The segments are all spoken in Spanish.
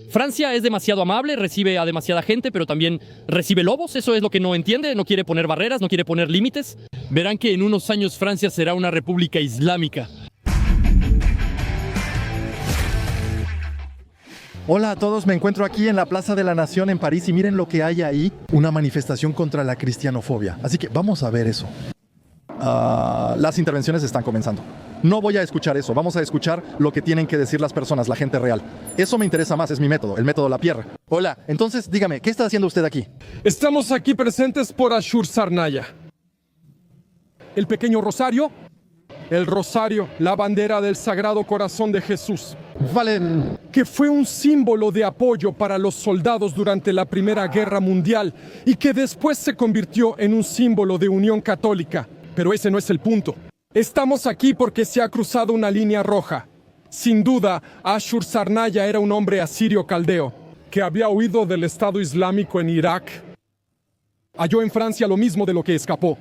Francia es demasiado amable, recibe a demasiada gente, pero también recibe lobos. Eso es lo que no entiende, no quiere poner barreras, no quiere poner límites. Verán que en unos años Francia será una república islámica. Hola a todos, me encuentro aquí en la Plaza de la Nación en París y miren lo que hay ahí, una manifestación contra la cristianofobia. Así que vamos a ver eso. Las intervenciones están comenzando. No voy a escuchar eso, vamos a escuchar lo que tienen que decir las personas, la gente real. Eso me interesa más, es mi método, el método Lapierre. Hola, entonces dígame, ¿qué está haciendo usted aquí? Estamos aquí presentes por Ashur Sarnaya. El pequeño rosario, el rosario, la bandera del Sagrado Corazón de Jesús. Vale. Que fue un símbolo de apoyo para los soldados durante la Primera Guerra Mundial y que después se convirtió en un símbolo de unión católica. Pero ese no es el punto. Estamos aquí porque se ha cruzado una línea roja. Sin duda, Ashur Sarnaya era un hombre asirio caldeo que había huido del Estado Islámico en Irak. Halló en Francia lo mismo de lo que escapó.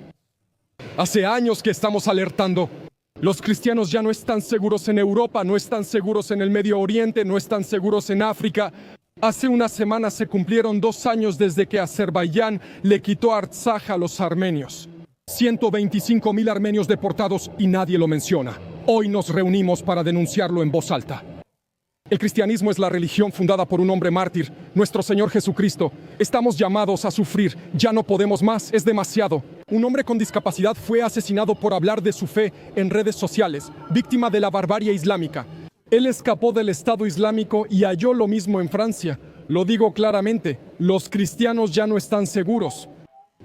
Hace años que estamos alertando. Los cristianos ya no están seguros en Europa, no están seguros en el Medio Oriente, no están seguros en África. Hace unas semanas se cumplieron 2 años desde que Azerbaiyán le quitó Artsaj a los armenios. 125.000 armenios deportados y nadie lo menciona. Hoy nos reunimos para denunciarlo en voz alta. El cristianismo es la religión fundada por un hombre mártir, nuestro Señor Jesucristo. Estamos llamados a sufrir, ya no podemos más, es demasiado. Un hombre con discapacidad fue asesinado por hablar de su fe en redes sociales, víctima de la barbarie islámica. Él escapó del Estado Islámico y halló lo mismo en Francia. Lo digo claramente, los cristianos ya no están seguros.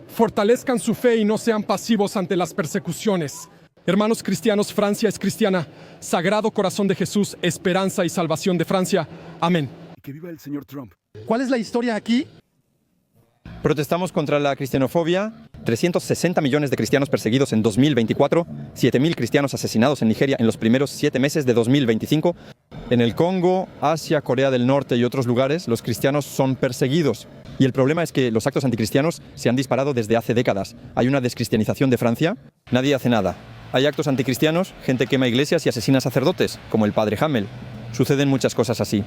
Fortalezcan su fe y no sean pasivos ante las persecuciones. Hermanos cristianos, Francia es cristiana. Sagrado Corazón de Jesús, esperanza y salvación de Francia. Amén. Que viva el señor Trump. ¿Cuál es la historia aquí? Protestamos contra la cristianofobia. 360 millones de cristianos perseguidos en 2024. 7.000 cristianos asesinados en Nigeria en los primeros 7 meses de 2025. En el Congo, Asia, Corea del Norte y otros lugares, los cristianos son perseguidos. Y el problema es que los actos anticristianos se han disparado desde hace décadas. Hay una descristianización de Francia. Nadie hace nada. Hay actos anticristianos, gente quema iglesias y asesina sacerdotes, como el padre Hamel. Suceden muchas cosas así.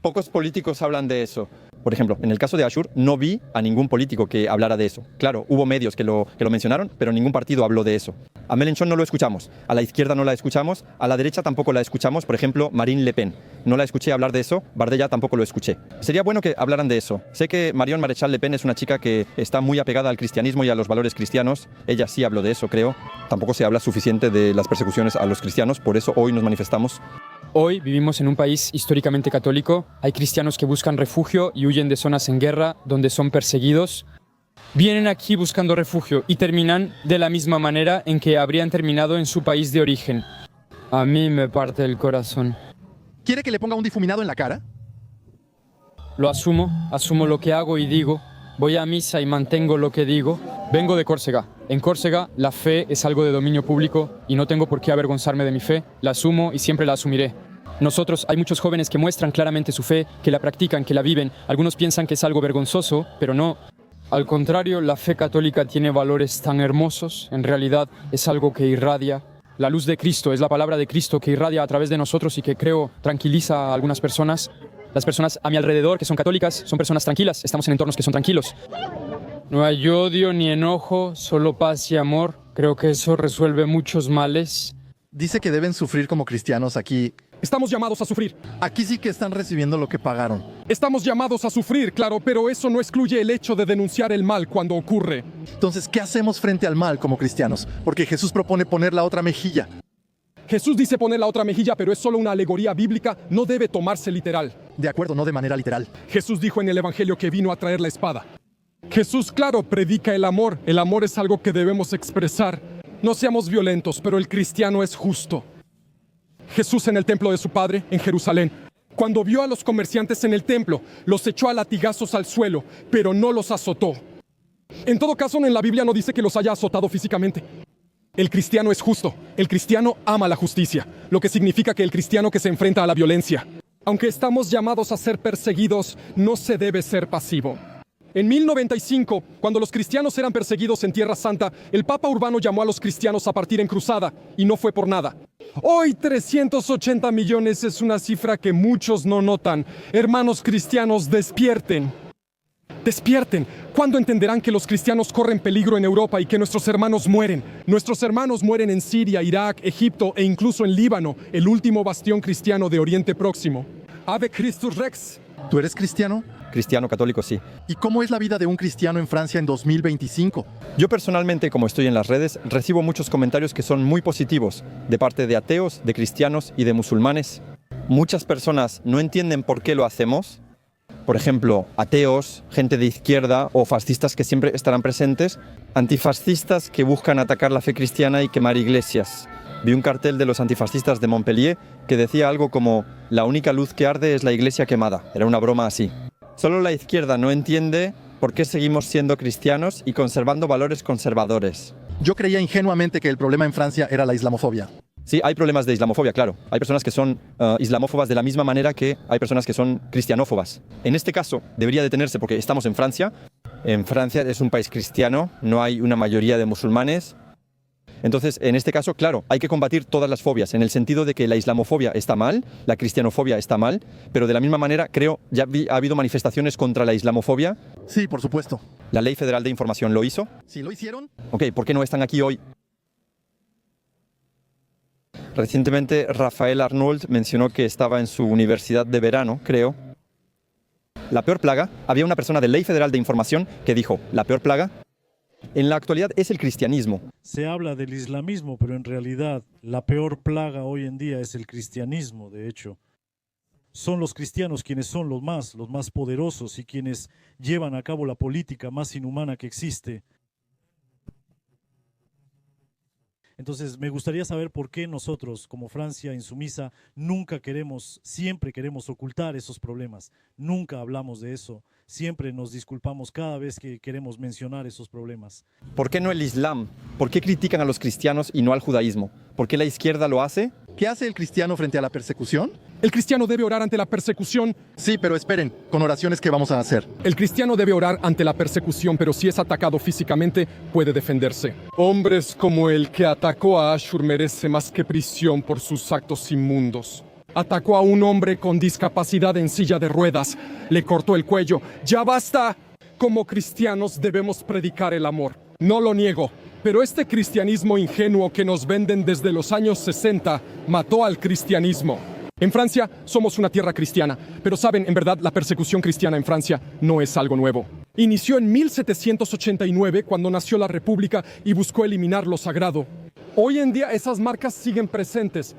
Pocos políticos hablan de eso. Por ejemplo, en el caso de Ashur, no vi a ningún político que hablara de eso. Claro, hubo medios que lo mencionaron, pero ningún partido habló de eso. A Mélenchon no lo escuchamos, a la izquierda no la escuchamos, a la derecha tampoco la escuchamos. Por ejemplo, Marine Le Pen. No la escuché hablar de eso, Bardella tampoco lo escuché. Sería bueno que hablaran de eso. Sé que Marion Maréchal Le Pen es una chica que está muy apegada al cristianismo y a los valores cristianos. Ella sí habló de eso, creo. Tampoco se habla suficiente de las persecuciones a los cristianos, por eso hoy nos manifestamos. Hoy vivimos en un país históricamente católico. Hay cristianos que buscan refugio y huyen de zonas en guerra donde son perseguidos. Vienen aquí buscando refugio y terminan de la misma manera en que habrían terminado en su país de origen. A mí me parte el corazón. ¿Quiere que le ponga un difuminado en la cara? Lo asumo lo que hago y digo. Voy a misa y mantengo lo que digo. Vengo de Córcega. En Córcega, la fe es algo de dominio público y no tengo por qué avergonzarme de mi fe. La asumo y siempre la asumiré. Nosotros, hay muchos jóvenes que muestran claramente su fe, que la practican, que la viven. Algunos piensan que es algo vergonzoso, pero no. Al contrario, la fe católica tiene valores tan hermosos. En realidad, es algo que irradia. La luz de Cristo es la palabra de Cristo que irradia a través de nosotros y que creo tranquiliza a algunas personas. Las personas a mi alrededor que son católicas son personas tranquilas. Estamos en entornos que son tranquilos. No hay odio ni enojo, solo paz y amor. Creo que eso resuelve muchos males. Dice que deben sufrir como cristianos aquí. Estamos llamados a sufrir. Aquí sí que están recibiendo lo que pagaron. Estamos llamados a sufrir, claro, pero eso no excluye el hecho de denunciar el mal cuando ocurre. Entonces, ¿qué hacemos frente al mal como cristianos? Porque Jesús propone poner la otra mejilla. Jesús dice poner la otra mejilla, pero es solo una alegoría bíblica, no debe tomarse literal. De acuerdo, no de manera literal. Jesús dijo en el Evangelio que vino a traer la espada. Jesús, claro, predica el amor. El amor es algo que debemos expresar. No seamos violentos, pero el cristiano es justo. Jesús en el templo de su Padre, en Jerusalén, cuando vio a los comerciantes en el templo, los echó a latigazos al suelo, pero no los azotó. En todo caso, en la Biblia no dice que los haya azotado físicamente. El cristiano es justo. El cristiano ama la justicia, lo que significa que el cristiano que se enfrenta a la violencia. Aunque estamos llamados a ser perseguidos, no se debe ser pasivo. En 1095, cuando los cristianos eran perseguidos en Tierra Santa, el Papa Urbano llamó a los cristianos a partir en cruzada, y no fue por nada. Hoy 380 millones es una cifra que muchos no notan. Hermanos cristianos, despierten. Despierten. ¿Cuándo entenderán que los cristianos corren peligro en Europa y que nuestros hermanos mueren? Nuestros hermanos mueren en Siria, Irak, Egipto e incluso en Líbano, el último bastión cristiano de Oriente Próximo. Ave Christus Rex. ¿Tú eres cristiano? Cristiano católico, sí. ¿Y cómo es la vida de un cristiano en Francia en 2025? Yo personalmente, como estoy en las redes, recibo muchos comentarios que son muy positivos de parte de ateos, de cristianos y de musulmanes. Muchas personas no entienden por qué lo hacemos. Por ejemplo, ateos, gente de izquierda o fascistas que siempre estarán presentes, antifascistas que buscan atacar la fe cristiana y quemar iglesias. Vi un cartel de los antifascistas de Montpellier que decía algo como «La única luz que arde es la iglesia quemada». Era una broma así. Solo la izquierda no entiende por qué seguimos siendo cristianos y conservando valores conservadores. Yo creía ingenuamente que el problema en Francia era la islamofobia. Sí, hay problemas de islamofobia, claro. Hay personas que son islamófobas de la misma manera que hay personas que son cristianófobas. En este caso, debería detenerse porque estamos en Francia. En Francia es un país cristiano, no hay una mayoría de musulmanes. Entonces, en este caso, claro, hay que combatir todas las fobias, en el sentido de que la islamofobia está mal, la cristianofobia está mal, pero de la misma manera, creo, ha habido manifestaciones contra la islamofobia. Sí, por supuesto. ¿La Ley Federal de Información lo hizo? ¿Sí lo hicieron? Ok, ¿por qué no están aquí hoy? Recientemente, Rafael Arnault mencionó que estaba en su universidad de verano, creo. La peor plaga, había una persona de Ley Federal de Información que dijo, la peor plaga en la actualidad es el cristianismo. Se habla del islamismo, pero en realidad la peor plaga hoy en día es el cristianismo, de hecho. Son los cristianos quienes son los más poderosos y quienes llevan a cabo la política más inhumana que existe. Entonces, me gustaría saber por qué nosotros, como Francia insumisa, siempre queremos ocultar esos problemas. Nunca hablamos de eso. Siempre nos disculpamos cada vez que queremos mencionar esos problemas. ¿Por qué no el Islam? ¿Por qué critican a los cristianos y no al judaísmo? ¿Por qué la izquierda lo hace? ¿Qué hace el cristiano frente a la persecución? El cristiano debe orar ante la persecución. Sí, pero esperen, con oraciones que vamos a hacer. El cristiano debe orar ante la persecución, pero si es atacado físicamente, puede defenderse. Hombres como el que atacó a Ashur merece más que prisión por sus actos inmundos. Atacó a un hombre con discapacidad en silla de ruedas. Le cortó el cuello. ¡Ya basta! Como cristianos debemos predicar el amor. No lo niego. Pero este cristianismo ingenuo que nos venden desde los años 60 mató al cristianismo. En Francia somos una tierra cristiana, pero saben, en verdad la persecución cristiana en Francia no es algo nuevo. Inició en 1789 cuando nació la República y buscó eliminar lo sagrado. Hoy en día esas marcas siguen presentes.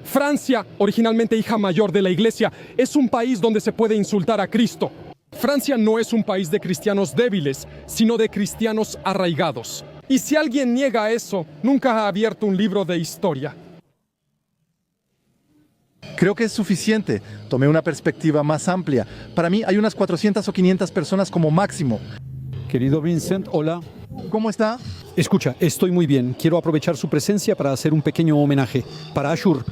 Francia, originalmente hija mayor de la Iglesia, es un país donde se puede insultar a Cristo. Francia no es un país de cristianos débiles, sino de cristianos arraigados. Y si alguien niega eso, nunca ha abierto un libro de historia. Creo que es suficiente. Tomé una perspectiva más amplia. Para mí hay unas 400 o 500 personas como máximo. Querido Vincent, hola. ¿Cómo está? Escucha, estoy muy bien. Quiero aprovechar su presencia para hacer un pequeño homenaje para Ashur.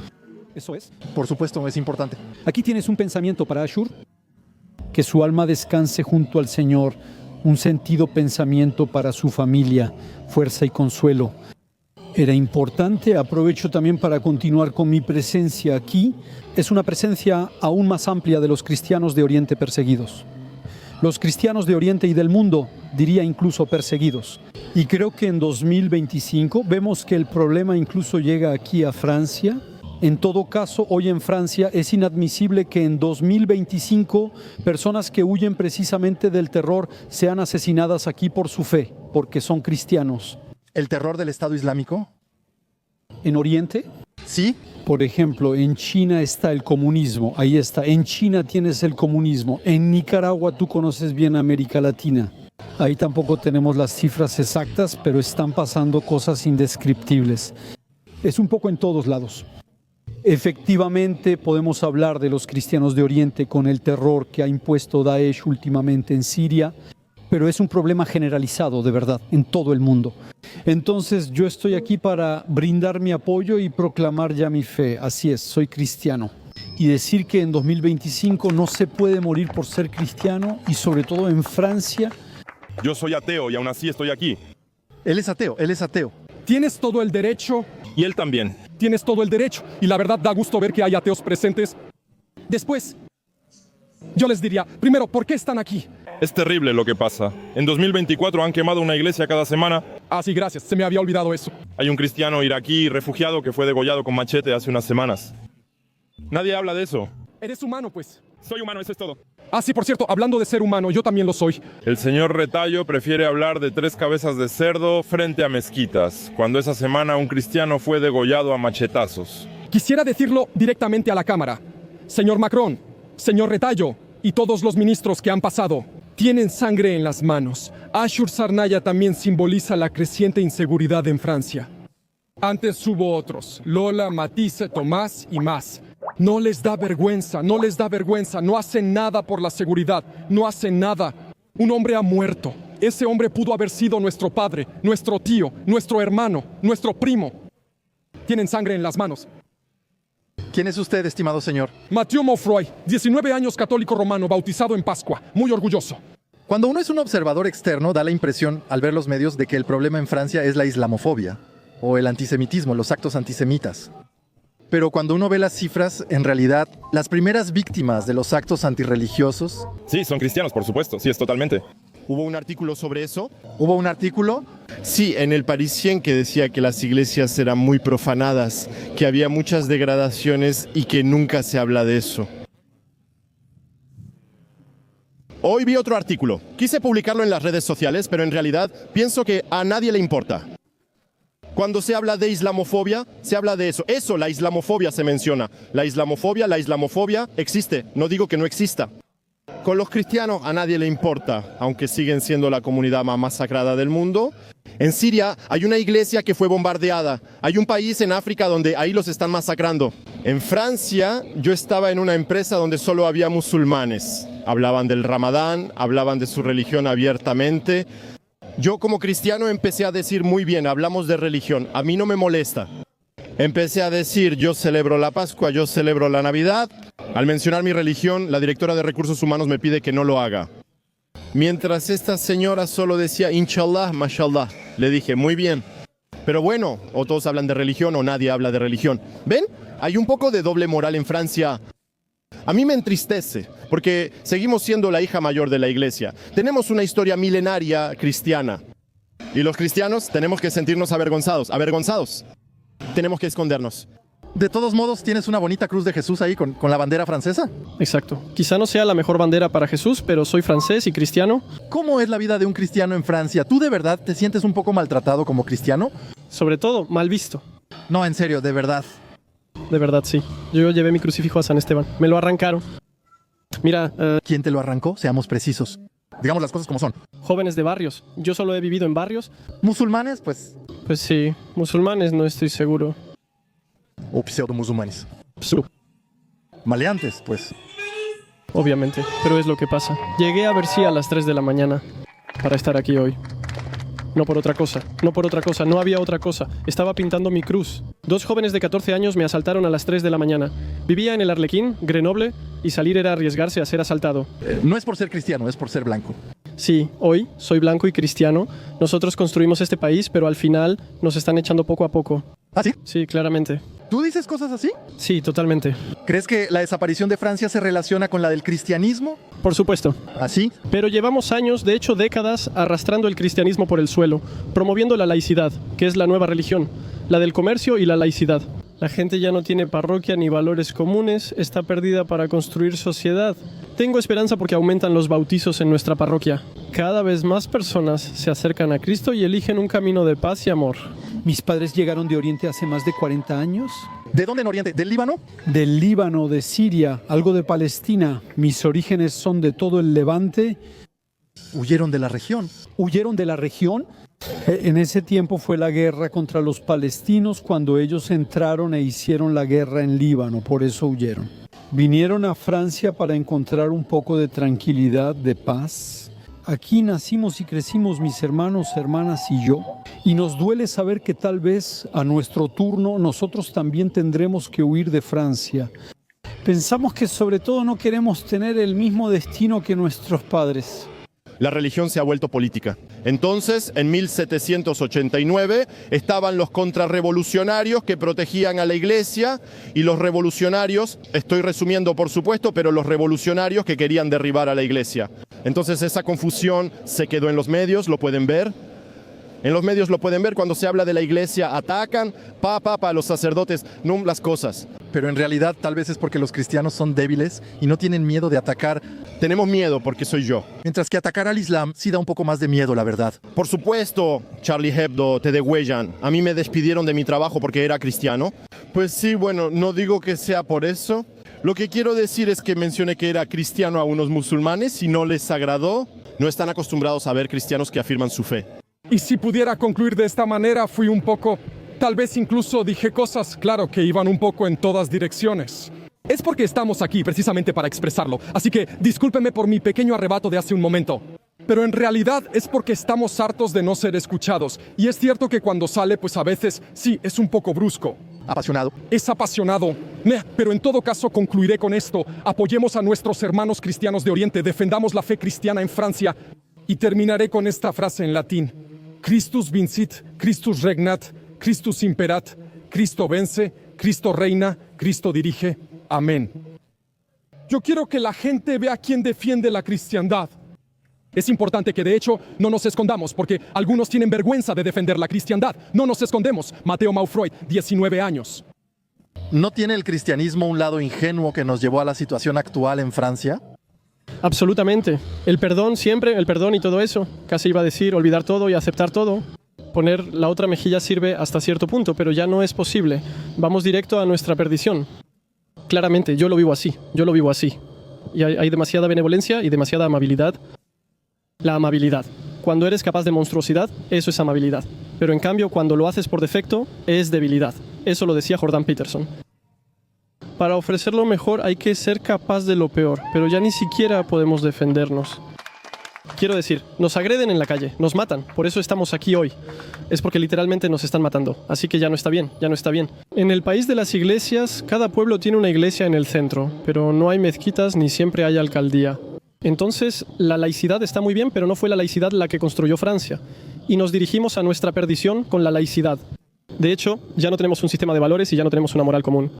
¿Eso es? Por supuesto, es importante. Aquí tienes un pensamiento para Ashur. Que su alma descanse junto al Señor. Un sentido pensamiento para su familia, fuerza y consuelo. Era importante, aprovecho también para continuar con mi presencia aquí. Es una presencia aún más amplia de los cristianos de Oriente perseguidos. Los cristianos de Oriente y del mundo, diría incluso perseguidos. Y creo que en 2025 vemos que el problema incluso llega aquí a Francia. En todo caso, hoy en Francia es inadmisible que en 2025 personas que huyen precisamente del terror sean asesinadas aquí por su fe, porque son cristianos. ¿El terror del Estado Islámico? ¿En Oriente? Sí. Por ejemplo, en China está el comunismo, ahí está. En China tienes el comunismo. En Nicaragua tú conoces bien América Latina. Ahí tampoco tenemos las cifras exactas, pero están pasando cosas indescriptibles. Es un poco en todos lados. Efectivamente, podemos hablar de los cristianos de Oriente con el terror que ha impuesto Daesh últimamente en Siria, pero es un problema generalizado, de verdad, en todo el mundo. Entonces, yo estoy aquí para brindar mi apoyo y proclamar ya mi fe. Así es, soy cristiano. Y decir que en 2025 no se puede morir por ser cristiano, y sobre todo en Francia. Yo soy ateo y aún así estoy aquí. Él es ateo, él es ateo. Tienes todo el derecho. Y él también. Tienes todo el derecho, y la verdad da gusto ver que hay ateos presentes. Después, yo les diría, primero, ¿por qué están aquí? Es terrible lo que pasa. En 2024 han quemado una iglesia cada semana. Ah, sí, gracias, se me había olvidado eso. Hay un cristiano iraquí refugiado que fue degollado con machete hace unas semanas. Nadie habla de eso. Eres humano, pues. Soy humano, eso es todo. Ah, sí, por cierto, hablando de ser humano, yo también lo soy. El señor Retailleau prefiere hablar de 3 cabezas de cerdo frente a mezquitas, cuando esa semana un cristiano fue degollado a machetazos. Quisiera decirlo directamente a la cámara. Señor Macron, señor Retailleau y todos los ministros que han pasado, tienen sangre en las manos. Ashur Sarnaya también simboliza la creciente inseguridad en Francia. Antes hubo otros, Lola, Matisse, Tomás y más. No les da vergüenza, no les da vergüenza, no hacen nada por la seguridad, no hacen nada. Un hombre ha muerto. Ese hombre pudo haber sido nuestro padre, nuestro tío, nuestro hermano, nuestro primo. Tienen sangre en las manos. ¿Quién es usted, estimado señor? Mathieu Maufroy, 19 años, católico romano, bautizado en Pascua, muy orgulloso. Cuando uno es un observador externo, da la impresión, al ver los medios, de que el problema en Francia es la islamofobia o el antisemitismo, los actos antisemitas. Pero cuando uno ve las cifras, en realidad, las primeras víctimas de los actos antirreligiosos... Sí, son cristianos, por supuesto. Sí, es totalmente. ¿Hubo un artículo sobre eso? ¿Hubo un artículo? Sí, en el Parisien, que decía que las iglesias eran muy profanadas, que había muchas degradaciones y que nunca se habla de eso. Hoy vi otro artículo. Quise publicarlo en las redes sociales, pero en realidad pienso que a nadie le importa. Cuando se habla de islamofobia, se habla de eso. Eso, la islamofobia se menciona. La islamofobia existe. No digo que no exista. Con los cristianos a nadie le importa, aunque siguen siendo la comunidad más masacrada del mundo. En Siria hay una iglesia que fue bombardeada. Hay un país en África donde ahí los están masacrando. En Francia yo estaba en una empresa donde solo había musulmanes. Hablaban del Ramadán, hablaban de su religión abiertamente. Yo como cristiano empecé a decir, muy bien, hablamos de religión, a mí no me molesta. Empecé a decir, yo celebro la Pascua, yo celebro la Navidad. Al mencionar mi religión, la directora de Recursos Humanos me pide que no lo haga. Mientras esta señora solo decía, Inshallah, Mashallah, le dije, muy bien. Pero bueno, o todos hablan de religión o nadie habla de religión. ¿Ven? Hay un poco de doble moral en Francia. A mí me entristece, porque seguimos siendo la hija mayor de la iglesia. Tenemos una historia milenaria cristiana. Y los cristianos tenemos que sentirnos avergonzados. Tenemos que escondernos. De todos modos, tienes una bonita cruz de Jesús ahí con la bandera francesa. Exacto. Quizá no sea la mejor bandera para Jesús, pero soy francés y cristiano. ¿Cómo es la vida de un cristiano en Francia? ¿Tú de verdad te sientes un poco maltratado como cristiano? Sobre todo, mal visto. No, en serio, de verdad. De verdad, sí. Yo llevé mi crucifijo a San Esteban. Me lo arrancaron. Mira, ¿quién te lo arrancó? Seamos precisos. Digamos las cosas como son. Jóvenes de barrios. Yo solo he vivido en barrios. ¿Musulmanes? Pues sí. Musulmanes no estoy seguro. O pseudo-musulmanes. Maleantes, pues. Obviamente, pero es lo que pasa. Llegué a Bercy a las 3 de la mañana para estar aquí hoy. No por otra cosa, no había otra cosa. Estaba pintando mi cruz. 2 jóvenes de 14 años me asaltaron a las 3 de la mañana. Vivía en el Arlequín, Grenoble, y salir era arriesgarse a ser asaltado. No es por ser cristiano, es por ser blanco. Sí, hoy soy blanco y cristiano. Nosotros construimos este país, pero al final nos están echando poco a poco. ¿Ah, sí? Sí, claramente. ¿Tú dices cosas así? Sí, totalmente. ¿Crees que la desaparición de Francia se relaciona con la del cristianismo? Por supuesto. ¿Así? Pero llevamos años, de hecho décadas, arrastrando el cristianismo por el suelo, promoviendo la laicidad, que es la nueva religión, la del comercio y la laicidad. La gente ya no tiene parroquia ni valores comunes, está perdida para construir sociedad. Tengo esperanza porque aumentan los bautizos en nuestra parroquia. Cada vez más personas se acercan a Cristo y eligen un camino de paz y amor. Mis padres llegaron de Oriente hace más de 40 años. ¿De dónde en Oriente? ¿Del Líbano? Del Líbano, de Siria, algo de Palestina. Mis orígenes son de todo el Levante. ¿Huyeron de la región? ¿Huyeron de la región? En ese tiempo fue la guerra contra los palestinos cuando ellos entraron e hicieron la guerra en Líbano, por eso huyeron. Vinieron a Francia para encontrar un poco de tranquilidad, de paz. Aquí nacimos y crecimos mis hermanos, hermanas y yo. Y nos duele saber que tal vez a nuestro turno nosotros también tendremos que huir de Francia. Pensamos que sobre todo no queremos tener el mismo destino que nuestros padres. La religión se ha vuelto política. Entonces, en 1789, estaban los contrarrevolucionarios que protegían a la iglesia y los revolucionarios, estoy resumiendo por supuesto, pero los revolucionarios que querían derribar a la iglesia. Entonces esa confusión se quedó en los medios, lo pueden ver. En los medios lo pueden ver, cuando se habla de la iglesia, atacan, a los sacerdotes, no las cosas. Pero en realidad tal vez es porque los cristianos son débiles y no tienen miedo de atacar. Tenemos miedo porque soy yo. Mientras que atacar al Islam sí da un poco más de miedo, la verdad. Por supuesto, Charlie Hebdo, te degüellan. A mí me despidieron de mi trabajo porque era cristiano. Pues sí, bueno, no digo que sea por eso. Lo que quiero decir es que mencioné que era cristiano a unos musulmanes y no les agradó. No están acostumbrados a ver cristianos que afirman su fe. Y si pudiera concluir de esta manera, fui un poco, tal vez incluso dije cosas, claro, que iban un poco en todas direcciones. Es porque estamos aquí precisamente para expresarlo, así que discúlpeme por mi pequeño arrebato de hace un momento. Pero en realidad es porque estamos hartos de no ser escuchados. Y es cierto que cuando sale, pues a veces, sí, es un poco brusco. Apasionado. Es apasionado. Pero en todo caso concluiré con esto. Apoyemos a nuestros hermanos cristianos de Oriente, defendamos la fe cristiana en Francia. Y terminaré con esta frase en latín. Christus vincit, Christus regnat, Christus imperat, Cristo vence, Cristo reina, Cristo dirige. Amén. Yo quiero que la gente vea quién defiende la cristiandad. Es importante que de hecho no nos escondamos, porque algunos tienen vergüenza de defender la cristiandad. No nos escondemos. Mateo Maufroy, 19 años. ¿No tiene el cristianismo un lado ingenuo que nos llevó a la situación actual en Francia? Absolutamente. El perdón siempre, el perdón y todo eso. Casi iba a decir olvidar todo y aceptar todo. Poner la otra mejilla sirve hasta cierto punto, pero ya no es posible. Vamos directo a nuestra perdición. Claramente, yo lo vivo así. Y hay demasiada benevolencia y demasiada amabilidad. La amabilidad. Cuando eres capaz de monstruosidad, eso es amabilidad. Pero en cambio, cuando lo haces por defecto, es debilidad. Eso lo decía Jordan Peterson. Para ofrecer lo mejor hay que ser capaz de lo peor, pero ya ni siquiera podemos defendernos. Quiero decir, nos agreden en la calle, nos matan, por eso estamos aquí hoy. Es porque literalmente nos están matando, así que ya no está bien. En el país de las iglesias, cada pueblo tiene una iglesia en el centro, pero no hay mezquitas ni siempre hay alcaldía. Entonces, la laicidad está muy bien, pero no fue la laicidad la que construyó Francia. Y nos dirigimos a nuestra perdición con la laicidad. De hecho, ya no tenemos un sistema de valores y ya no tenemos una moral común.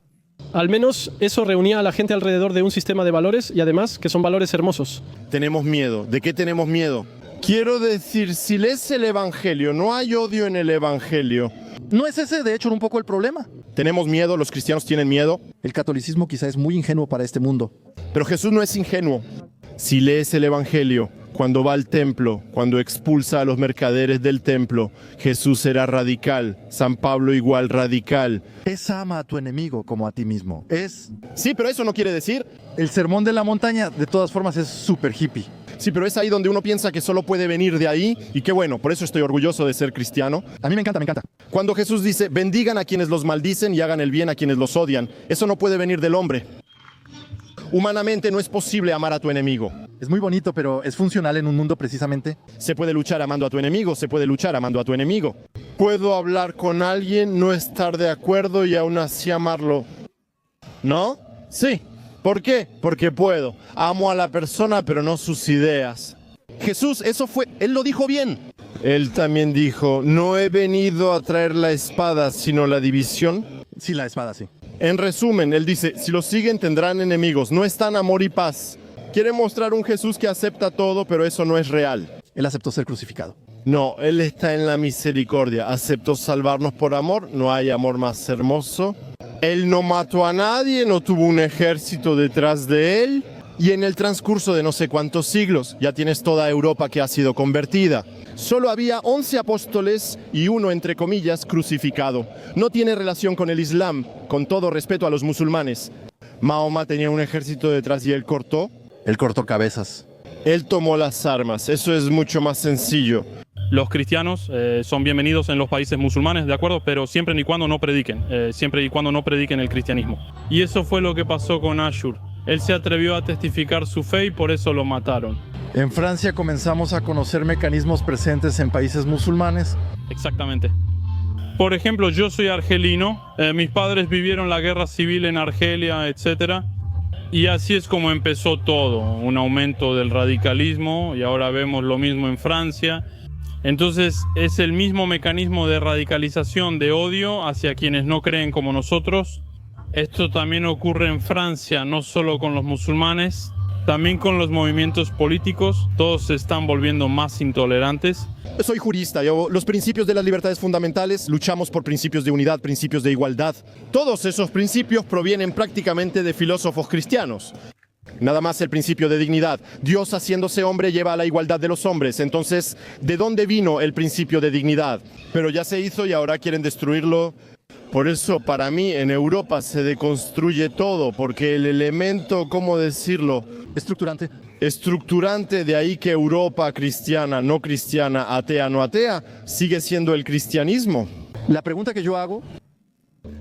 Al menos eso reunía a la gente alrededor de un sistema de valores y además que son valores hermosos. Tenemos miedo. ¿De qué tenemos miedo? Quiero decir, si lees el Evangelio, no hay odio en el Evangelio. ¿No es ese de hecho un poco el problema? Tenemos miedo, los cristianos tienen miedo. El catolicismo quizá es muy ingenuo para este mundo. Pero Jesús no es ingenuo. Si lees el Evangelio, cuando va al templo, cuando expulsa a los mercaderes del templo, Jesús era radical, San Pablo igual radical. Es ama a tu enemigo como a ti mismo. Sí, pero eso no quiere decir... El sermón de la montaña, de todas formas, es súper hippie. Sí, pero es ahí donde uno piensa que solo puede venir de ahí, y qué bueno, por eso estoy orgulloso de ser cristiano. A mí me encanta. Cuando Jesús dice, bendigan a quienes los maldicen y hagan el bien a quienes los odian, eso no puede venir del hombre. Humanamente no es posible amar a tu enemigo. Es muy bonito, pero ¿es funcional en un mundo precisamente? Se puede luchar amando a tu enemigo, se puede luchar amando a tu enemigo. Puedo hablar con alguien, no estar de acuerdo y aún así amarlo. ¿No? Sí. ¿Por qué? Porque puedo. Amo a la persona, pero no sus ideas. Jesús, él lo dijo bien. Él también dijo, no he venido a traer la espada, sino la división. Sí, la espada, sí. En resumen, él dice, si lo siguen tendrán enemigos, no están amor y paz. Quiere mostrar un Jesús que acepta todo, pero eso no es real. Él aceptó ser crucificado. No, él está en la misericordia. Aceptó salvarnos por amor, no hay amor más hermoso. Él no mató a nadie, no tuvo un ejército detrás de él. Y en el transcurso de no sé cuántos siglos, ya tienes toda Europa que ha sido convertida. Solo había 11 apóstoles y uno, entre comillas, crucificado. No tiene relación con el Islam, con todo respeto a los musulmanes. Mahoma tenía un ejército detrás y él cortó. Él cortó cabezas. Él tomó las armas, eso es mucho más sencillo. Los cristianos son bienvenidos en los países musulmanes, ¿de acuerdo? Pero siempre y cuando no prediquen, el cristianismo. Y eso fue lo que pasó con Ashur. Él se atrevió a testificar su fe y por eso lo mataron. En Francia comenzamos a conocer mecanismos presentes en países musulmanes. Exactamente. Por ejemplo, yo soy argelino, mis padres vivieron la guerra civil en Argelia, etc. Y así es como empezó todo, un aumento del radicalismo, y ahora vemos lo mismo en Francia. Entonces es el mismo mecanismo de radicalización, de odio hacia quienes no creen como nosotros. Esto también ocurre en Francia, no solo con los musulmanes, también con los movimientos políticos. Todos se están volviendo más intolerantes. Soy jurista, los principios de las libertades fundamentales, luchamos por principios de unidad, principios de igualdad. Todos esos principios provienen prácticamente de filósofos cristianos. Nada más el principio de dignidad. Dios haciéndose hombre lleva a la igualdad de los hombres. Entonces, ¿de dónde vino el principio de dignidad? Pero ya se hizo y ahora quieren destruirlo. Por eso, para mí, en Europa se deconstruye todo, porque el elemento, ¿cómo decirlo? Estructurante de ahí que Europa cristiana, no cristiana, atea, no atea, sigue siendo el cristianismo. La pregunta que yo hago...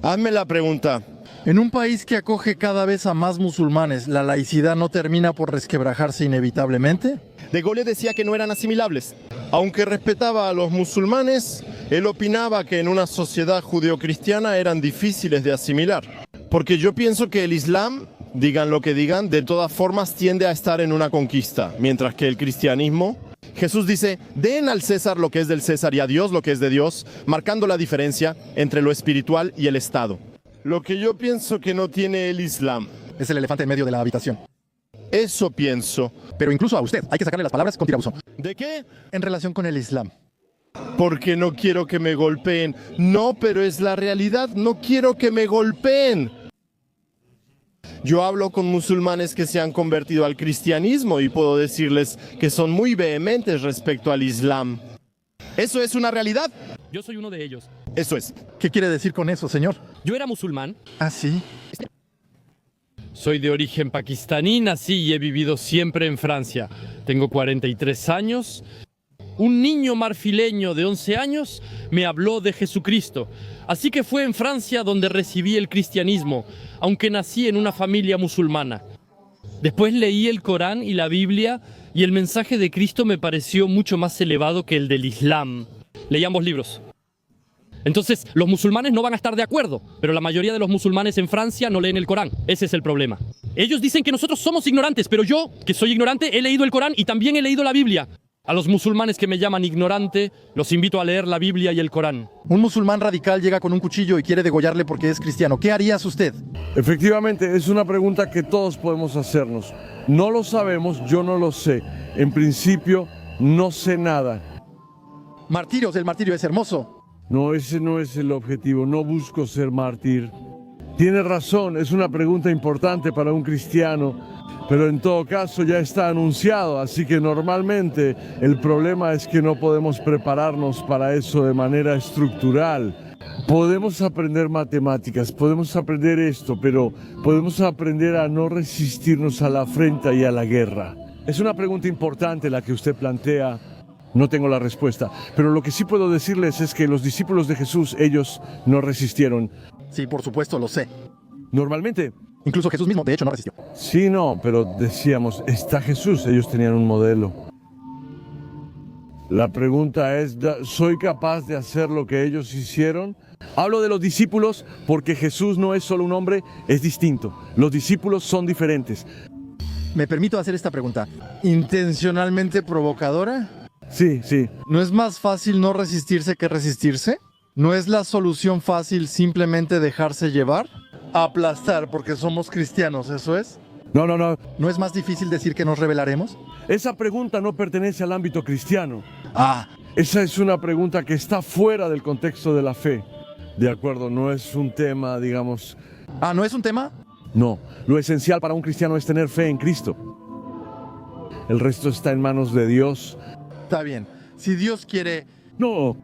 Hazme la pregunta. En un país que acoge cada vez a más musulmanes, ¿la laicidad no termina por resquebrajarse inevitablemente? De Gaulle decía que no eran asimilables. Aunque respetaba a los musulmanes, él opinaba que en una sociedad judeocristiana eran difíciles de asimilar. Porque yo pienso que el Islam, digan lo que digan, de todas formas tiende a estar en una conquista, mientras que el cristianismo... Jesús dice, den al César lo que es del César y a Dios lo que es de Dios, marcando la diferencia entre lo espiritual y el Estado. Lo que yo pienso que no tiene el Islam. Es el elefante en medio de la habitación. Eso pienso. Pero incluso a usted, hay que sacarle las palabras con tirabuzón. ¿De qué? En relación con el Islam. Porque no quiero que me golpeen. No, pero es la realidad. No quiero que me golpeen. Yo hablo con musulmanes que se han convertido al cristianismo y puedo decirles que son muy vehementes respecto al Islam. ¿Eso es una realidad? Yo soy uno de ellos. Eso es. ¿Qué quiere decir con eso, señor? Yo era musulmán. ¿Ah, sí? Soy de origen pakistaní, nací y he vivido siempre en Francia. Tengo 43 años. Un niño marfileño de 11 años me habló de Jesucristo. Así que fue en Francia donde recibí el cristianismo, aunque nací en una familia musulmana. Después leí el Corán y la Biblia y el mensaje de Cristo me pareció mucho más elevado que el del Islam. Leí ambos libros. Entonces, los musulmanes no van a estar de acuerdo, pero la mayoría de los musulmanes en Francia no leen el Corán. Ese es el problema. Ellos dicen que nosotros somos ignorantes, pero yo, que soy ignorante, he leído el Corán y también he leído la Biblia. A los musulmanes que me llaman ignorante, los invito a leer la Biblia y el Corán. Un musulmán radical llega con un cuchillo y quiere degollarle porque es cristiano. ¿Qué harías usted? Efectivamente, es una pregunta que todos podemos hacernos. No lo sabemos, yo no lo sé. En principio, no sé nada. Martirios, el martirio es hermoso. No, ese no es el objetivo. No busco ser mártir. Tiene razón, es una pregunta importante para un cristiano. Pero en todo caso ya está anunciado, así que normalmente el problema es que no podemos prepararnos para eso de manera estructural. Podemos aprender matemáticas, podemos aprender esto, pero podemos aprender a no resistirnos a la afrenta y a la guerra. Es una pregunta importante la que usted plantea. No tengo la respuesta, pero lo que sí puedo decirles es que los discípulos de Jesús, ellos no resistieron. Sí, por supuesto, lo sé. Normalmente... Incluso Jesús mismo, de hecho, no resistió. Sí, no, pero decíamos, está Jesús, ellos tenían un modelo. La pregunta es, ¿soy capaz de hacer lo que ellos hicieron? Hablo de los discípulos porque Jesús no es solo un hombre, es distinto. Los discípulos son diferentes. Me permito hacer esta pregunta. ¿Intencionalmente provocadora? Sí, sí. ¿No es más fácil no resistirse que resistirse? ¿No es la solución fácil simplemente dejarse llevar? Aplastar porque somos cristianos, ¿eso es? No, no, no. ¿No es más difícil decir que nos rebelaremos? Esa pregunta no pertenece al ámbito cristiano. Ah. Esa es una pregunta que está fuera del contexto de la fe. De acuerdo, no es un tema, digamos... Ah, ¿no es un tema? No, lo esencial para un cristiano es tener fe en Cristo. El resto está en manos de Dios. Está bien. Si Dios quiere... No.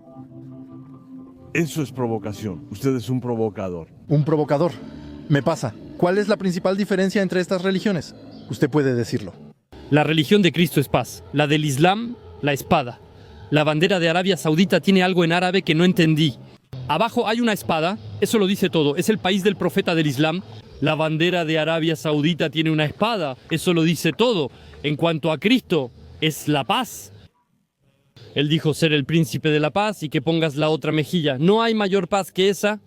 Eso es provocación. Usted es un provocador. Un provocador. Me pasa. ¿Cuál es la principal diferencia entre estas religiones? Usted puede decirlo. La religión de Cristo es paz. La del Islam, la espada. La bandera de Arabia Saudita tiene algo en árabe que no entendí. Abajo hay una espada, eso lo dice todo. Es el país del profeta del Islam. La bandera de Arabia Saudita tiene una espada, eso lo dice todo. En cuanto a Cristo, es la paz. Él dijo ser el príncipe de la paz y que pongas la otra mejilla. No hay mayor paz que esa.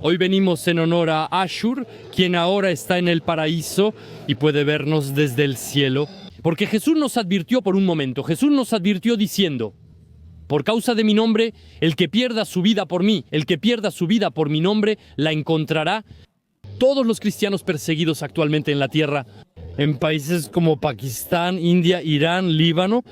Hoy venimos en honor a Ashur, quien ahora está en el paraíso y puede vernos desde el cielo. Porque Jesús nos advirtió por un momento, Jesús nos advirtió diciendo: por causa de mi nombre, el que pierda su vida por mí, el que pierda su vida por mi nombre, la encontrará. Todos los cristianos perseguidos actualmente en la tierra, en países como Pakistán, India, Irán, Líbano,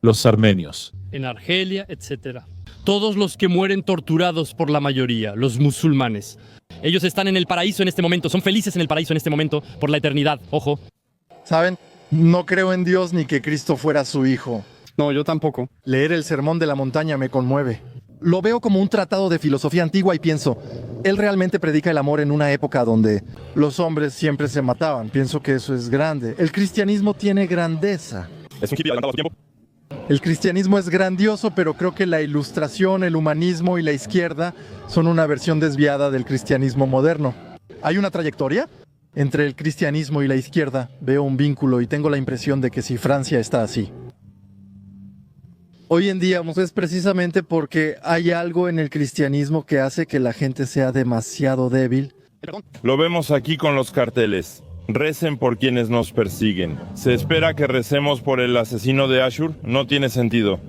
los armenios, en Argelia, etc. Todos los que mueren torturados por la mayoría, los musulmanes. Ellos están en el paraíso en este momento, son felices en el paraíso en este momento, por la eternidad, ojo. ¿Saben? No creo en Dios ni que Cristo fuera su hijo. No, yo tampoco. Leer el Sermón de la Montaña me conmueve. Lo veo como un tratado de filosofía antigua y pienso, él realmente predica el amor en una época donde los hombres siempre se mataban. Pienso que eso es grande. El cristianismo tiene grandeza. Es un hippie adelantado a su tiempo. El cristianismo es grandioso, pero creo que la ilustración, el humanismo y la izquierda son una versión desviada del cristianismo moderno. ¿Hay una trayectoria? Entre el cristianismo y la izquierda veo un vínculo y tengo la impresión de que si Francia está así. Hoy en día es precisamente porque hay algo en el cristianismo que hace que la gente sea demasiado débil. Lo vemos aquí con los carteles. Recen por quienes nos persiguen. ¿Se espera que recemos por el asesino de Ashur? No tiene sentido.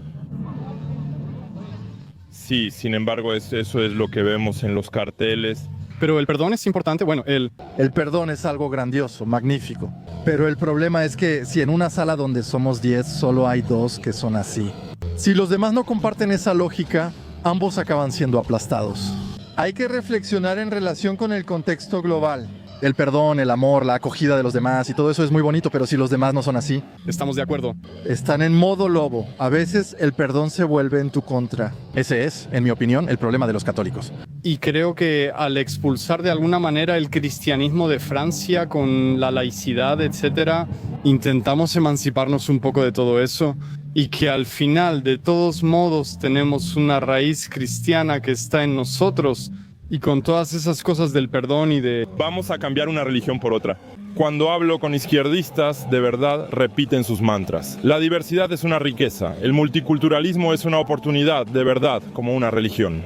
Sí, sin embargo, eso es lo que vemos en los carteles. Pero el perdón es importante, bueno, El perdón es algo grandioso, magnífico. Pero el problema es que si en una sala donde somos 10 solo hay 2 que son así. Si los demás no comparten esa lógica, ambos acaban siendo aplastados. Hay que reflexionar en relación con el contexto global. El perdón, el amor, la acogida de los demás y todo eso es muy bonito, pero si los demás no son así. Estamos de acuerdo. Están en modo lobo. A veces el perdón se vuelve en tu contra. Ese es, en mi opinión, el problema de los católicos. Y creo que al expulsar de alguna manera el cristianismo de Francia con la laicidad, etcétera, intentamos emanciparnos un poco de todo eso y que al final, de todos modos, tenemos una raíz cristiana que está en nosotros. Y con todas esas cosas del perdón y de... Vamos a cambiar una religión por otra. Cuando hablo con izquierdistas, de verdad repiten sus mantras. La diversidad es una riqueza. El multiculturalismo es una oportunidad, de verdad, como una religión.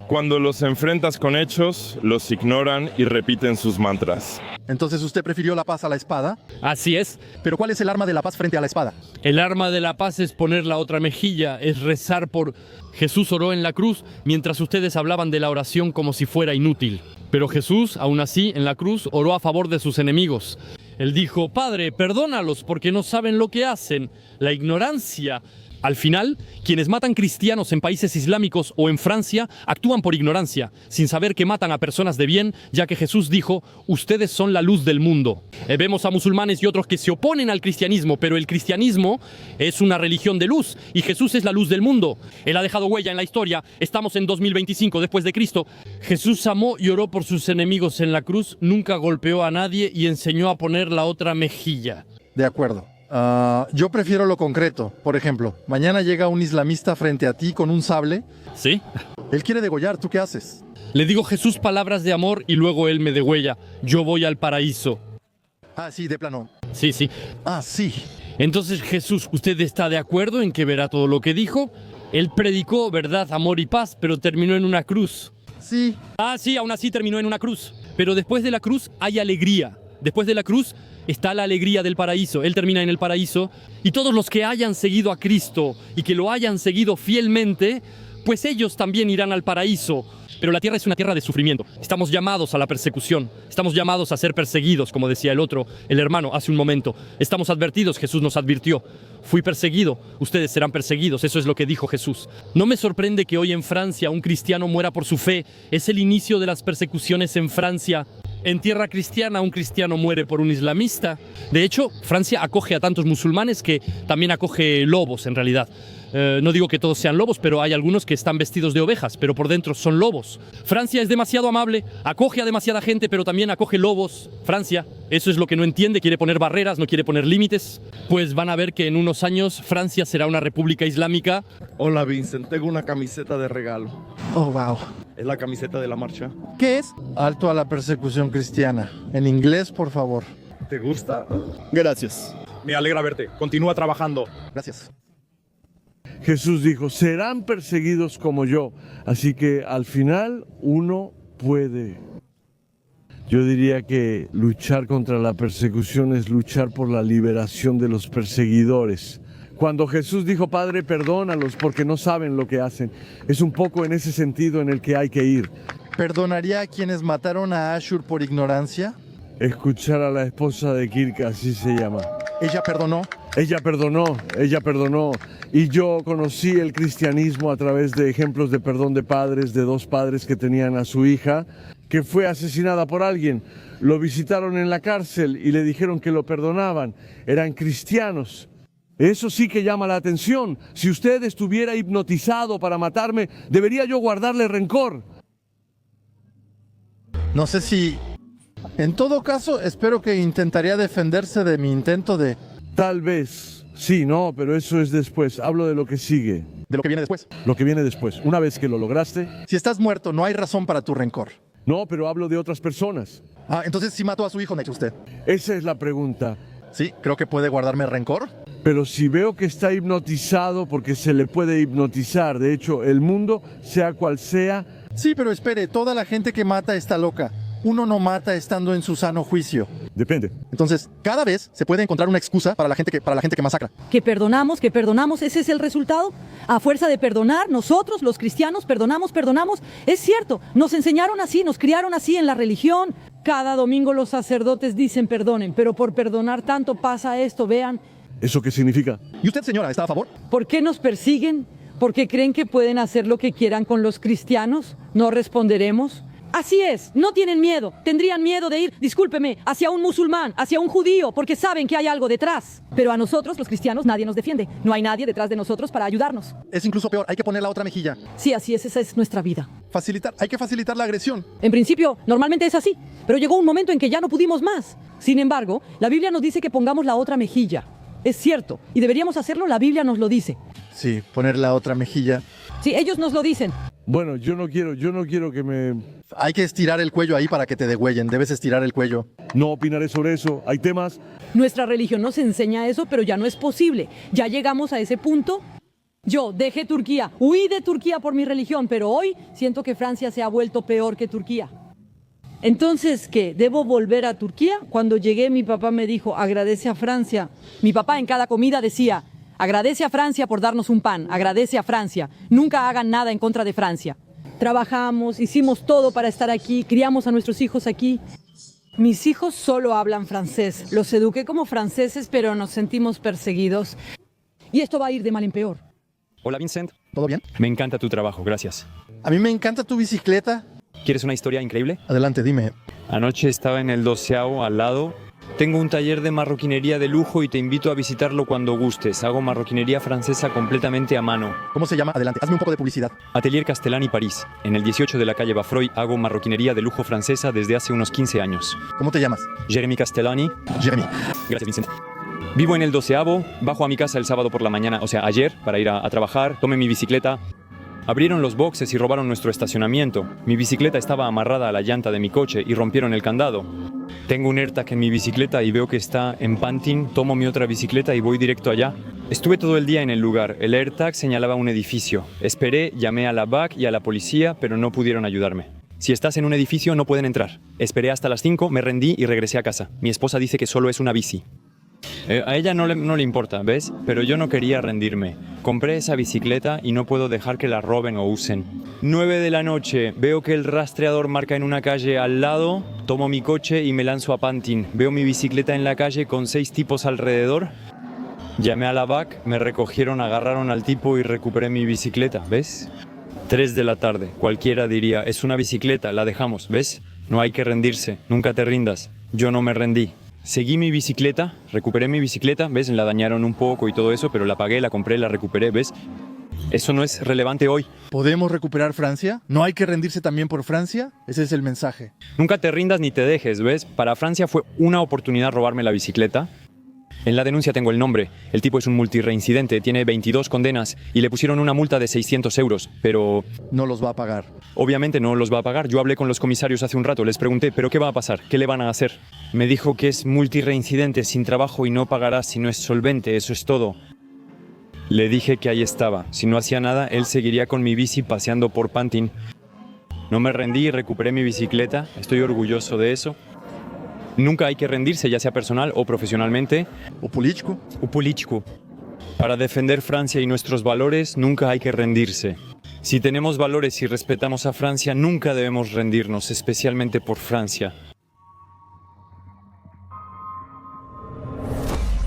Cuando los enfrentas con hechos, los ignoran y repiten sus mantras. Entonces, ¿usted prefirió la paz a la espada? Así es. ¿Pero cuál es el arma de la paz frente a la espada? El arma de la paz es poner la otra mejilla, es rezar por... Jesús oró en la cruz mientras ustedes hablaban de la oración como si fuera inútil. Pero Jesús, aún así, en la cruz oró a favor de sus enemigos. Él dijo: Padre, perdónalos porque no saben lo que hacen. La ignorancia. Al final, quienes matan cristianos en países islámicos o en Francia actúan por ignorancia, sin saber que matan a personas de bien, ya que Jesús dijo: ustedes son la luz del mundo. Vemos a musulmanes y otros que se oponen al cristianismo, pero el cristianismo es una religión de luz y Jesús es la luz del mundo. Él ha dejado huella en la historia. Estamos en 2025 después de Cristo. Jesús amó y oró por sus enemigos en la cruz, nunca golpeó a nadie y enseñó a poner la otra mejilla. De acuerdo. Yo prefiero lo concreto. Por ejemplo, mañana llega un islamista frente a ti con un sable. ¿Sí? Él quiere degollar, ¿tú qué haces? Le digo Jesús palabras de amor y luego él me degüella. Yo voy al paraíso. Ah, sí, de plano. Sí, sí. Ah, sí. Entonces, Jesús, ¿usted está de acuerdo en que verá todo lo que dijo? Él predicó verdad, amor y paz, pero terminó en una cruz. Sí. Ah, sí, aún así terminó en una cruz. Pero después de la cruz hay alegría. Después de la cruz está la alegría del paraíso. Él termina en el paraíso. Y todos los que hayan seguido a Cristo y que lo hayan seguido fielmente, pues ellos también irán al paraíso. Pero la tierra es una tierra de sufrimiento. Estamos llamados a la persecución. Estamos llamados a ser perseguidos, como decía el hermano, hace un momento. Estamos advertidos, Jesús nos advirtió. Fui perseguido, ustedes serán perseguidos. Eso es lo que dijo Jesús. No me sorprende que hoy en Francia un cristiano muera por su fe. Es el inicio de las persecuciones en Francia. En tierra cristiana un cristiano muere por un islamista. De hecho, Francia acoge a tantos musulmanes que también acoge lobos en realidad. No digo que todos sean lobos, pero hay algunos que están vestidos de ovejas, pero por dentro son lobos. Francia es demasiado amable, acoge a demasiada gente, pero también acoge lobos. Francia, eso es lo que no entiende, quiere poner barreras, no quiere poner límites. Pues van a ver que en unos años Francia será una república islámica. Hola Vincent, tengo una camiseta de regalo. Oh, wow. Es la camiseta de la marcha. ¿Qué es? Alto a la persecución cristiana. En inglés, por favor. ¿Te gusta? Gracias. Me alegra verte. Continúa trabajando. Gracias. Jesús dijo, serán perseguidos como yo. Así que al final uno puede. Yo diría que luchar contra la persecución es luchar por la liberación de los perseguidores. Cuando Jesús dijo, Padre, perdónalos porque no saben lo que hacen, es un poco en ese sentido en el que hay que ir. ¿Perdonaría a quienes mataron a Ashur por ignorancia? Escuchar a la esposa de Kirk, así se llama. ¿Ella perdonó? Ella perdonó. Y yo conocí el cristianismo a través de ejemplos de perdón de padres, de dos padres que tenían a su hija, que fue asesinada por alguien. Lo visitaron en la cárcel y le dijeron que lo perdonaban. Eran cristianos. Eso sí que llama la atención. Si usted estuviera hipnotizado para matarme, ¿debería yo guardarle rencor? No sé si... En todo caso, espero que intentaría defenderse de mi intento de... Tal vez. Sí, no, pero eso es después. Hablo de lo que sigue. ¿De lo que viene después? Lo que viene después. Una vez que lo lograste... Si estás muerto, no hay razón para tu rencor. No, pero hablo de otras personas. Ah, entonces sí mató a su hijo, Nex, usted. Esa es la pregunta. Sí, creo que puede guardarme rencor. Pero si veo que está hipnotizado, porque se le puede hipnotizar, de hecho, el mundo, sea cual sea... Sí, pero espere, toda la gente que mata está loca. Uno no mata estando en su sano juicio. Depende. Entonces, cada vez se puede encontrar una excusa para la gente que masacra. Que perdonamos, ese es el resultado. A fuerza de perdonar, nosotros, los cristianos, perdonamos. Es cierto, nos enseñaron así, nos criaron así en la religión. Cada domingo los sacerdotes dicen perdonen, pero por perdonar tanto pasa esto, vean. ¿Eso qué significa? ¿Y usted, señora, está a favor? ¿Por qué nos persiguen? ¿Por qué creen que pueden hacer lo que quieran con los cristianos? ¿No responderemos? Así es, no tienen miedo, tendrían miedo de ir, discúlpeme, hacia un musulmán, hacia un judío, porque saben que hay algo detrás. Pero a nosotros, los cristianos, nadie nos defiende. No hay nadie detrás de nosotros para ayudarnos. Es incluso peor, hay que poner la otra mejilla. Sí, así es, esa es nuestra vida. Hay que facilitar la agresión. En principio, normalmente es así, pero llegó un momento en que ya no pudimos más. Sin embargo, la Biblia nos dice que pongamos la otra mejilla. Es cierto, y deberíamos hacerlo, la Biblia nos lo dice. Sí, poner la otra mejilla. Sí, ellos nos lo dicen. Bueno, yo no quiero que me... Hay que estirar el cuello ahí para que te degüellen, debes estirar el cuello. No opinaré sobre eso, hay temas... Nuestra religión nos enseña eso, pero ya no es posible. Ya llegamos a ese punto. Yo dejé Turquía, huí de Turquía por mi religión, pero hoy siento que Francia se ha vuelto peor que Turquía. Entonces, ¿qué? ¿Debo volver a Turquía? Cuando llegué, mi papá me dijo, agradece a Francia. Mi papá en cada comida decía, agradece a Francia por darnos un pan, agradece a Francia. Nunca hagan nada en contra de Francia. Trabajamos, hicimos todo para estar aquí, criamos a nuestros hijos aquí. Mis hijos solo hablan francés. Los eduqué como franceses, pero nos sentimos perseguidos. Y esto va a ir de mal en peor. Hola, Vincent. ¿Todo bien? Me encanta tu trabajo, gracias. A mí me encanta tu bicicleta. ¿Quieres una historia increíble? Adelante, dime. Anoche estaba en el 12º al lado. Tengo un taller de marroquinería de lujo y te invito a visitarlo cuando gustes. Hago marroquinería francesa completamente a mano. ¿Cómo se llama? Adelante, hazme un poco de publicidad. Atelier Castellani, París. En el 18 de la calle Bafroy hago marroquinería de lujo francesa desde hace unos 15 años. ¿Cómo te llamas? Jeremy Castellani. Jeremy. Gracias, Vincent. Vivo en el 12º, bajo a mi casa el sábado por la mañana, o sea, ayer, para ir a trabajar. Tomé mi bicicleta. Abrieron los boxes y robaron nuestro estacionamiento. Mi bicicleta estaba amarrada a la llanta de mi coche y rompieron el candado. Tengo un AirTag en mi bicicleta y veo que está en Pantin. Tomo mi otra bicicleta y voy directo allá. Estuve todo el día en el lugar. El AirTag señalaba un edificio. Esperé, llamé a la BAC y a la policía, pero no pudieron ayudarme. Si estás en un edificio no pueden entrar. Esperé hasta las 5, me rendí y regresé a casa. Mi esposa dice que solo es una bici. A ella no le importa, ¿ves? Pero yo no quería rendirme. Compré esa bicicleta y no puedo dejar que la roben o usen. 9 de la noche, veo que el rastreador marca en una calle al lado, tomo mi coche y me lanzo a Pantin. Veo mi bicicleta en la calle con 6 tipos alrededor. Llamé a la BAC, me recogieron, agarraron al tipo y recuperé mi bicicleta, ¿ves? 3 de la tarde, cualquiera diría, es una bicicleta, la dejamos, ¿ves? No hay que rendirse, nunca te rindas. Yo no me rendí. Seguí mi bicicleta, recuperé mi bicicleta, ¿ves? La dañaron un poco y todo eso, pero la pagué, la compré, la recuperé, ¿ves? Eso no es relevante hoy. ¿Podemos recuperar Francia? ¿No hay que rendirse también por Francia? Ese es el mensaje. Nunca te rindas ni te dejes, ¿ves? Para Francia fue una oportunidad robarme la bicicleta. En la denuncia tengo el nombre. El tipo es un multireincidente, tiene 22 condenas y le pusieron una multa de 600 euros, pero... No los va a pagar. Obviamente no los va a pagar. Yo hablé con los comisarios hace un rato, les pregunté, ¿pero qué va a pasar? ¿Qué le van a hacer? Me dijo que es multireincidente, sin trabajo y no pagará si no es solvente, eso es todo. Le dije que ahí estaba. Si no hacía nada, él seguiría con mi bici paseando por Pantin. No me rendí y recuperé mi bicicleta, estoy orgulloso de eso. Nunca hay que rendirse, ya sea personal o profesionalmente. O político. O político. Para defender Francia y nuestros valores, nunca hay que rendirse. Si tenemos valores y respetamos a Francia, nunca debemos rendirnos, especialmente por Francia.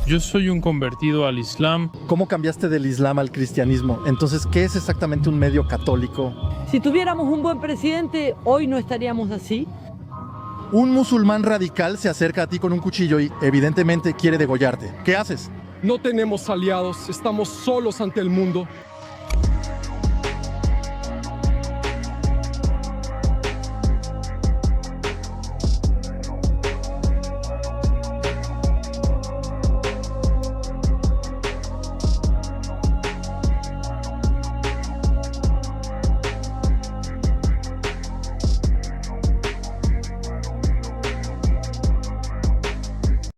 Yo soy un convertido al Islam. ¿Cómo cambiaste del Islam al cristianismo? Entonces, ¿qué es exactamente un medio católico? Si tuviéramos un buen presidente, hoy no estaríamos así. Un musulmán radical se acerca a ti con un cuchillo y evidentemente quiere degollarte. ¿Qué haces? No tenemos aliados, estamos solos ante el mundo.